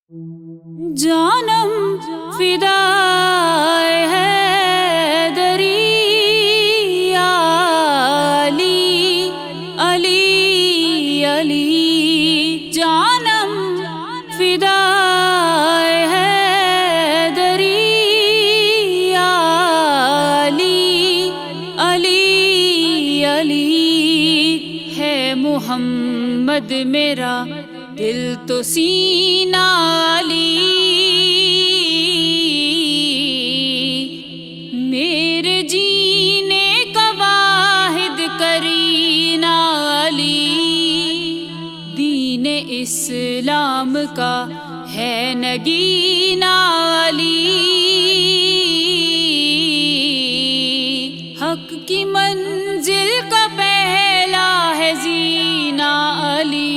جانم فدائے حیدری یا علی علی علی، جانم فدائے حیدری یا علی علی علی، ہے محمد میرا دل تو سینہ علی، میرے جینے کا واحد کرینہ علی، دین اسلام کا ہے نگینہ علی، حق کی منزل کا پہلا ہے زینہ علی،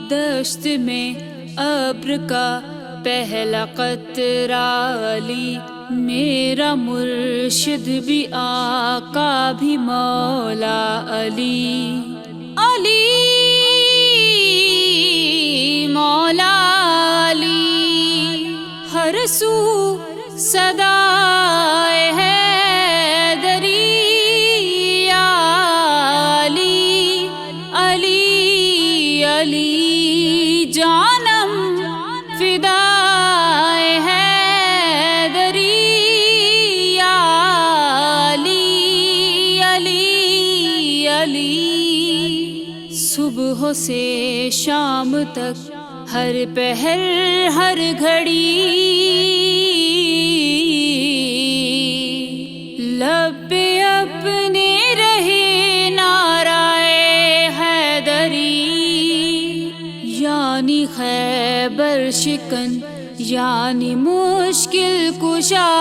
دشت میں ابر کا پہلا قطرہ علی، میرا مرشد بھی آقا بھی مولا علی، علی مولا علی، ہر سو صدائے حیدری یا علی علی علی، جانم فدائے حیدری یا علی علی علی، صبح سے شام تک ہر پہر ہر گھڑی لب پہ اپنے رہے نعرۂ حیدری، یعنی خیبر شکن یعنی مشکل کشا،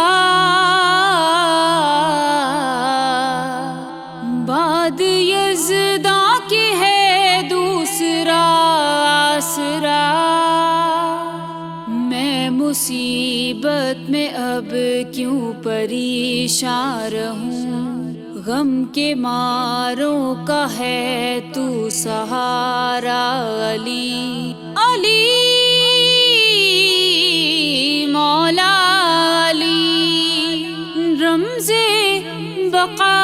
بعد یزداں کی ہے دوسرا آسرا، میں مصیبت میں اب کیوں پریشان رہوں، غم کے ماروں کا ہے تو سہارا علی، علی مولا علی، رمز بقا